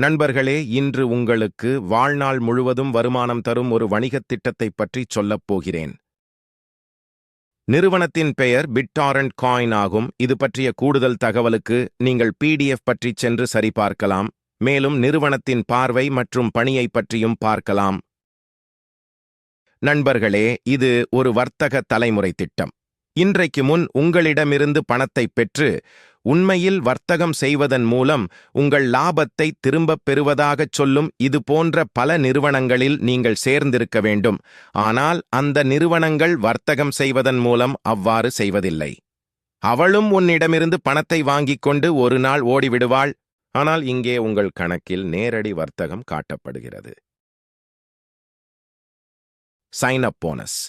நண்பர்களே, இன்று உங்களுக்கு வாழ்நாள் முழுவதும் வருமானம் தரும் ஒரு வணிகத் திட்டத்தைப் பற்றிச் சொல்லப் போகிறேன். நிறுவனத்தின் பெயர் பிட்டாரண்ட் காயின் ஆகும். இது பற்றிய கூடுதல் தகவலுக்கு நீங்கள் PDF பற்றிச் சென்று சரிபார்க்கலாம். மேலும் நிறுவனத்தின் பார்வை மற்றும் பணியைப் பற்றியும் பார்க்கலாம். நண்பர்களே, இது ஒரு வர்த்தக தலைமுறை திட்டம். இன்றைக்கு முன் உங்களிடமிருந்து பணத்தைப் பெற்று உண்மையில் வர்த்தகம் செய்வதன் மூலம் உங்கள் லாபத்தை திரும்பப் பெறுவதாகச் சொல்லும் இது போன்ற பல நிறுவனங்களில் நீங்கள் சேர்ந்திருக்க வேண்டும். ஆனால் அந்த நிறுவனங்கள் வர்த்தகம் செய்வதன் மூலம் அவ்வாறு செய்வதில்லை. அவளும் உன்னிடமிருந்து பணத்தை வாங்கிக் கொண்டு ஒரு நாள் ஓடிவிடுவாள். ஆனால் இங்கே உங்கள் கணக்கில் நேரடி வர்த்தகம் காட்டப்படுகிறது. Sign up bonus.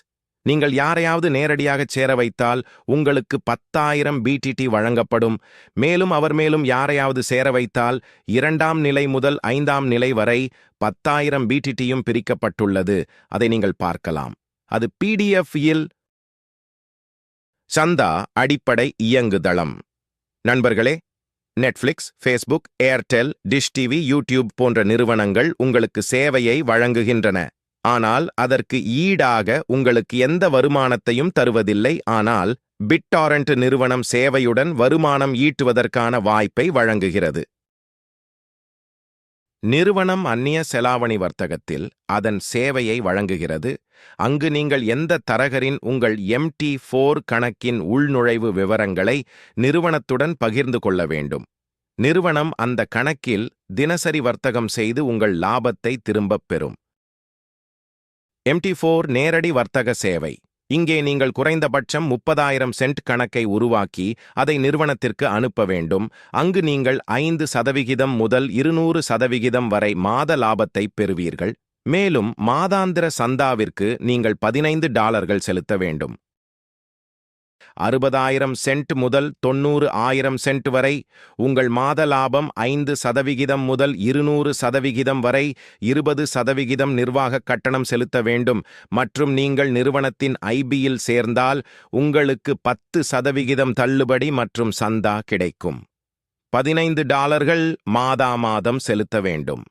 நீங்கள் யாரையாவது நேரடியாகச் சேர வைத்தால் உங்களுக்கு 10,000 BTT வழங்கப்படும். மேலும் யாரையாவது சேர வைத்தால் 2ஆம் நிலை முதல் 5ஆம் நிலை வரை 10,000 BTTயும் பிரிக்கப்பட்டுள்ளது. அதை நீங்கள் பார்க்கலாம். அது PDF-இல் சந்தா அடிப்படை இயங்குதளம். நண்பர்களே, Netflix, Facebook, Airtel, dish TV, YouTube போன்ற நிறுவனங்கள் உங்களுக்கு சேவையை வழங்குகின்றன. ஆனால் அதற்கு ஈடாக உங்களுக்கு எந்த வருமானத்தையும் தருவதில்லை. ஆனால் பிட்டாரண்ட் நிறுவனம் சேவையுடன் வருமானம் ஈட்டுவதற்கான வாய்ப்பை வழங்குகிறது. நிறுவனம் அந்நிய செலாவணி வர்த்தகத்தில் அதன் சேவையை வழங்குகிறது. அங்கு நீங்கள் எந்த தரகரின் உங்கள் MT4 கணக்கின் உள்நுழைவு விவரங்களை நிறுவனத்துடன் பகிர்ந்து கொள்ள வேண்டும். நிறுவனம் அந்த கணக்கில் தினசரி வர்த்தகம் செய்து உங்கள் லாபத்தை திரும்பப் பெறும். MT4 நேரடி வர்த்தக சேவை. இங்கே நீங்கள் குறைந்தபட்சம் 30,000 சென்ட் கணக்கை உருவாக்கி அதை நிறுவனத்திற்கு அனுப்ப வேண்டும். அங்கு நீங்கள் 5% முதல் 200% வரை மாத லாபத்தை பெறுவீர்கள். மேலும் மாதாந்திர சந்தாவிற்கு நீங்கள் $15 செலுத்த வேண்டும். 60,000 சென்ட் முதல் 90,000 சென்ட் வரை உங்கள் மாத லாபம் 5% முதல் 200% வரை 20% நிர்வாக கட்டணம் செலுத்த வேண்டும். மற்றும் நீங்கள் நிறுவனத்தின் IBயில் சேர்ந்தால் உங்களுக்கு 10% தள்ளுபடி மற்றும் சந்தா கிடைக்கும். $15 மாதாமாதம் செலுத்த வேண்டும்.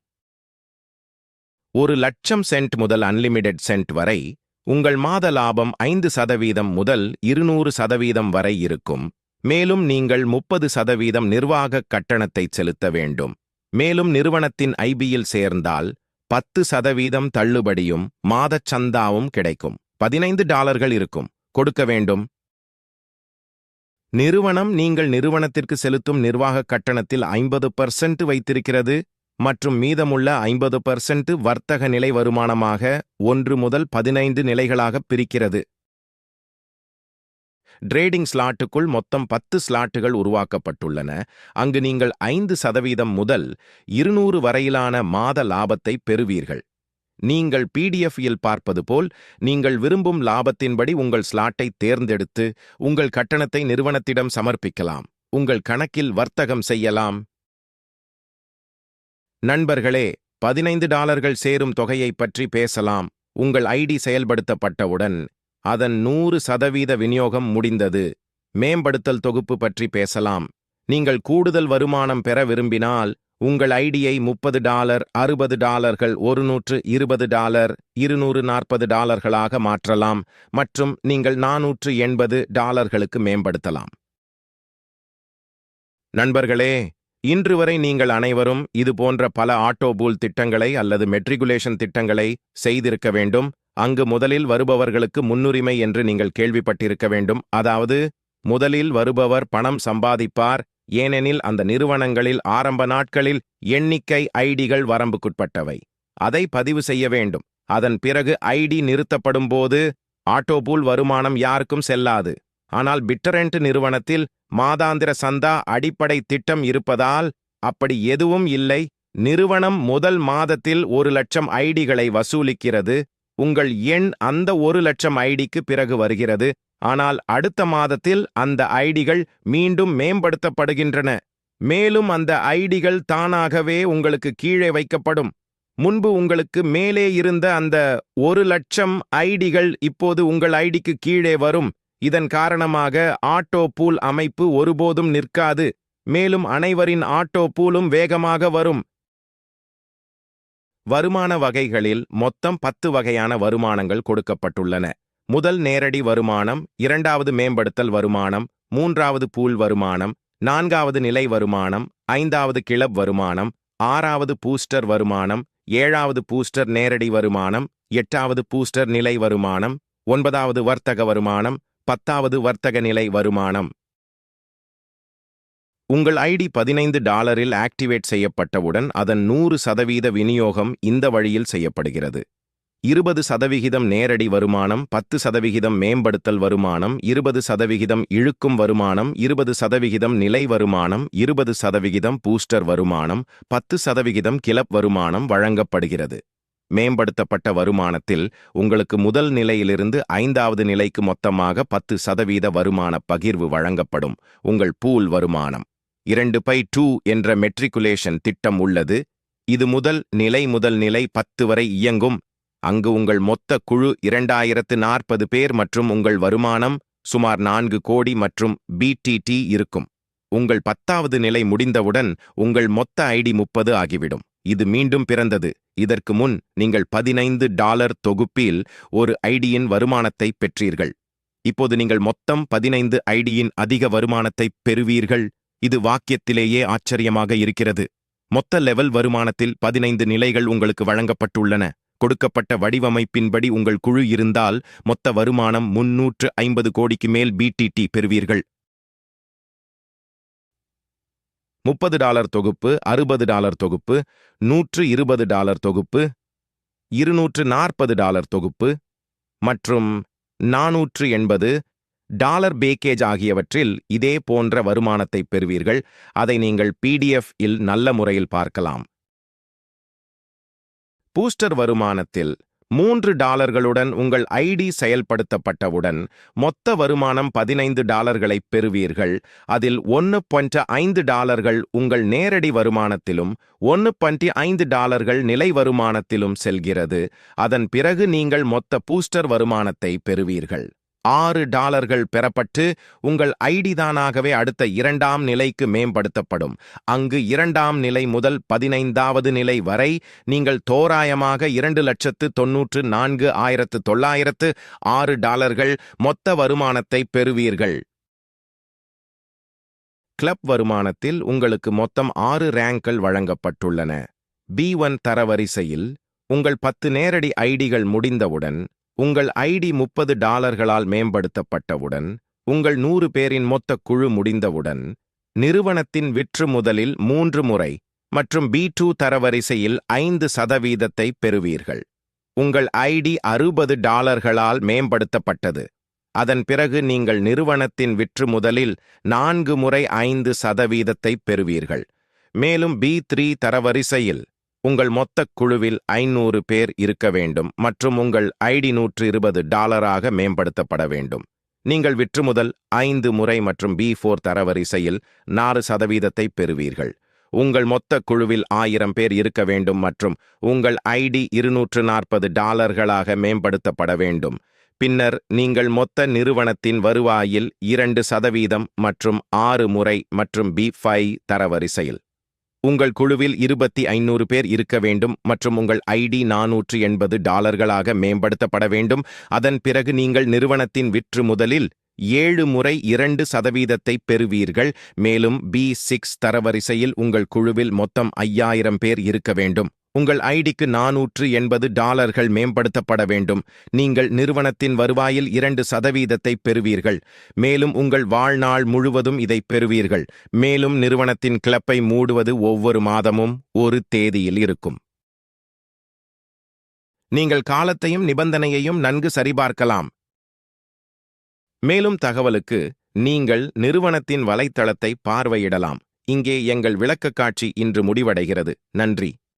1,00,000 சென்ட் முதல் அன்லிமிடெட் சென்ட் வரை உங்கள் மாத லாபம் 5% முதல் 200% வரை இருக்கும். மேலும் நீங்கள் 30% நிர்வாக கட்டணத்தை செலுத்த வேண்டும். மேலும் நிறுவனத்தின் IBயில் சேர்ந்தால் 10% தள்ளுபடியும் மாதச் சந்தாவும் கிடைக்கும். $15 இருக்கும் கொடுக்க வேண்டும். நிறுவனம் நீங்கள் நிறுவனத்திற்கு செலுத்தும் நிர்வாக கட்டணத்தில் 50% வைத்திருக்கிறது. மற்றும் மீதமுள்ள 50% வர்த்தக நிலை வருமானமாக 1 முதல் 15 நிலைகளாக பிரிக்கிறது. ட்ரேடிங் ஸ்லாட்டுக்குள் மொத்தம் 10 ஸ்லாட்டுகள் உருவாக்கப்பட்டுள்ளன. அங்கு நீங்கள் 5% முதல் 200 வரையிலான மாத லாபத்தை பெறுவீர்கள். நீங்கள் PDF-இல் பார்ப்பது போல் நீங்கள் விரும்பும் லாபத்தின்படி உங்கள் ஸ்லாட்டை தேர்ந்தெடுத்து உங்கள் கட்டணத்தை நிறுவனத்திடம் சமர்ப்பிக்கலாம். உங்கள் கணக்கில் வர்த்தகம் செய்யலாம். நண்பர்களே, $15 சேரும் தொகையைப் பற்றி பேசலாம். உங்கள் ID செயல்படுத்தப்பட்டவுடன் அதன் 100% விநியோகம் முடிந்தது. மேம்படுத்தல் தொகுப்பு பற்றி பேசலாம். நீங்கள் கூடுதல் வருமானம் பெற விரும்பினால் உங்கள் IDயை $30, $60, $120, $240 மாற்றலாம் மற்றும் நீங்கள் $480 மேம்படுத்தலாம். நண்பர்களே, இன்று வரை நீங்கள் அனைவரும் இது போன்ற பல ஆட்டோபூல் திட்டங்களை அல்லது மெட்ரிகுலேஷன் திட்டங்களை செய்திருக்க வேண்டும். அங்கு முதலில் வருபவர்களுக்கு முன்னுரிமை என்று நீங்கள் கேள்விப்பட்டிருக்க வேண்டும். அதாவது முதலில் வருபவர் பணம் சம்பாதிப்பார். ஏனெனில் அந்த நிறுவனங்களில் ஆரம்ப நாட்களில் எண்ணிக்கை IDகள் வரம்புக்குட்பட்டவை. அதை பதிவு செய்ய வேண்டும். அதன் பிறகு ID நிறுத்தப்படும் போது ஆட்டோபூல் வருமானம் யாருக்கும் செல்லாது. ஆனால் பிட்டரண்ட் நிறுவனத்தில் மாதாந்திர சந்தா அடிப்படை திட்டம் இருப்பதால் அப்படி எதுவும் இல்லை. நிறுவனம் முதல் மாதத்தில் 1,00,000 IDகளை வசூலிக்கிறது. உங்கள் எண் அந்த 1,00,000 IDக்கு பிறகு வருகிறது. ஆனால் அடுத்த மாதத்தில் அந்த IDகள் மீண்டும் மேம்படுத்தப்படுகின்றன. மேலும் அந்த IDகள் தானாகவே உங்களுக்கு கீழே வைக்கப்படும். முன்பு உங்களுக்கு மேலே இருந்த அந்த 1,00,000 IDகள் இப்போது உங்கள் IDக்கு கீழே வரும். இதன் காரணமாக ஆட்டோ பூல் அமைப்பு ஒருபோதும் நிற்காது. மேலும் அனைவரின் ஆட்டோ பூலும் வேகமாக வரும். வருமான வகைகளில் மொத்தம் 10 வகையான வருமானங்கள் கொடுக்கப்பட்டுள்ளன. முதல் நேரடி வருமானம், இரண்டாவது மேம்படுத்தல் வருமானம், மூன்றாவது பூல் வருமானம், நான்காவது நிலை வருமானம், ஐந்தாவது கிளப் வருமானம், ஆறாவது பூஸ்டர் வருமானம், ஏழாவது பூஸ்டர் நேரடி வருமானம், எட்டாவது பூஸ்டர் நிலை வருமானம், ஒன்பதாவது வர்த்தக வருமானம், 10வது வர்த்தக நிலை வருமானம். உங்கள் ஐடி $15 ஆக்டிவேட் செய்யப்பட்டவுடன் அதன் 100% விநியோகம் இந்த வழியில் செய்யப்படுகிறது. 20% நேரடி வருமானம், 10% மேம்படுத்தல் வருமானம், 20% இழுக்கும் வருமானம், 20% நிலை வருமானம், 20% பூஸ்டர் வருமானம், 10% கிளப் வருமானம் வழங்கப்படுகிறது. மேம்படுத்தப்பட்ட வருமானத்தில் உங்களுக்கு முதல் நிலையிலிருந்து 5வது நிலைக்கு மொத்தமாக 10% வருமான பகிர்வு வழங்கப்படும். உங்கள் பூல் வருமானம் 2/2 என்ற மெட்ரிகுலேஷன் திட்டம் உள்ளது. இது முதல் நிலை 10 வரை இயங்கும். அங்கு உங்கள் மொத்த குழு 2040 பேர் மற்றும் உங்கள் வருமானம் சுமார் 4 கோடி மற்றும் BTT இருக்கும். உங்கள் 10வது நிலை முடிந்தவுடன் உங்கள் மொத்த ஐடி 30 ஆகிவிடும். இது மீண்டும் பிறந்தது. இதற்கு முன் நீங்கள் $15 தொகுப்பில் ஒரு ஐடியின் வருமானத்தை பெற்றீர்கள். இப்போது நீங்கள் மொத்தம் 15 ஐடியின் அதிக வருமானத்தை பெறுவீர்கள். இது வாக்கியத்திலேயே ஆச்சரியமாக இருக்கிறது. மொத்த லெவல் வருமானத்தில் 15 நிலைகள் உங்களுக்கு வழங்கப்பட்டுள்ளன. கொடுக்கப்பட்ட வடிவமைப்பின்படி உங்கள் குழு இருந்தால் மொத்த வருமானம் 350 கோடிக்கு மேல் BTT பெறுவீர்கள். $30 தொகுப்பு, $60 தொகுப்பு, $120 தொகுப்பு, $240 தொகுப்பு மற்றும் $480 பேக்கேஜ் ஆகியவற்றில் இதே போன்ற வருமானத்தை பெறுவீர்கள். அதை நீங்கள் PDF இல் நல்ல முறையில் பார்க்கலாம். பூஸ்டர் வருமானத்தில் $3 உங்கள் ஐடி செயல்படுத்தப்பட்டவுடன் மொத்த வருமானம் $15 பெறுவீர்கள். அதில் $1.5 உங்கள் நேரடி வருமானத்திலும் $1.5 நிலை வருமானத்திலும் செல்கிறது. அதன் பிறகு நீங்கள் மொத்த பூஸ்டர் வருமானத்தை பெறுவீர்கள். $6 பெறப்பட்டு உங்கள் ஐடி தானாகவே அடுத்த 2ஆம் நிலைக்கு மேம்படுத்தப்படும். அங்கு 2ஆம் நிலை முதல் 15வது நிலை வரை நீங்கள் தோராயமாக $2,94,906 மொத்த வருமானத்தை பெறுவீர்கள். கிளப் வருமானத்தில் உங்களுக்கு மொத்தம் 6 ரேங்க்கள் வழங்கப்பட்டுள்ளன. B1 தரவரிசையில் உங்கள் 10 நேரடி ஐடிகள் முடிந்தவுடன் உங்கள் ஐடி $30 மேம்படுத்தப்பட்டவுடன் உங்கள் 100 பேரின் மொத்த குழு முடிந்தவுடன் நிறுவனத்தின் விற்று முதலில் 3 முறை மற்றும் B2 தரவரிசையில் 5% பெறுவீர்கள். உங்கள் ஐடி $60 மேம்படுத்தப்பட்டது. அதன் பிறகு நீங்கள் நிறுவனத்தின் விற்று முதலில் 4 முறை 5% பெறுவீர்கள். மேலும் B3 தரவரிசையில் உங்கள் மொத்த குழுவில் 500 பேர் இருக்க வேண்டும் மற்றும் உங்கள் ஐடி $120 மேம்படுத்தப்பட வேண்டும். நீங்கள் விற்று முதல் 5 முறை மற்றும் B4 தரவரிசையில் 4% பெறுவீர்கள். உங்கள் மொத்த குழுவில் 1000 பேர் இருக்க வேண்டும் மற்றும் உங்கள் ஐடி $240 மேம்படுத்தப்பட வேண்டும். பின்னர் நீங்கள் மொத்த நிறுவனத்தின் வருவாயில் 2% மற்றும் 6 முறை மற்றும் B5 தரவரிசையில் உங்கள் குழுவில் 2500 பேர் இருக்க வேண்டும் மற்றும் உங்கள் ஐடி $480 மேம்படுத்தப்பட வேண்டும். அதன் பிறகு நீங்கள் நிறுவனத்தின் விற்று முதலில் 7 முறை 2% பெறுவீர்கள். மேலும் B6 தரவரிசையில் உங்கள் குழுவில் மொத்தம் 5000 பேர் இருக்க வேண்டும். உங்கள் ஐடிக்கு $480 மேம்படுத்தப்பட வேண்டும். நீங்கள் நிறுவனத்தின் வருவாயில் 2% பெறுவீர்கள். மேலும் உங்கள் வாழ்நாள் முழுவதும் இதை பெறுவீர்கள். மேலும் நிறுவனத்தின் கிளப்பை மூடுவது ஒவ்வொரு மாதமும் ஒரு தேதியில் இருக்கும். நீங்கள் காலத்தையும் நிபந்தனையையும் நன்கு சரிபார்க்கலாம். மேலும் தகவலுக்கு நீங்கள் நிறுவனத்தின் வலைத்தளத்தை பார்வையிடலாம். இங்கே எங்கள் விளக்கக்காட்சி இன்று முடிவடைகிறது. நன்றி.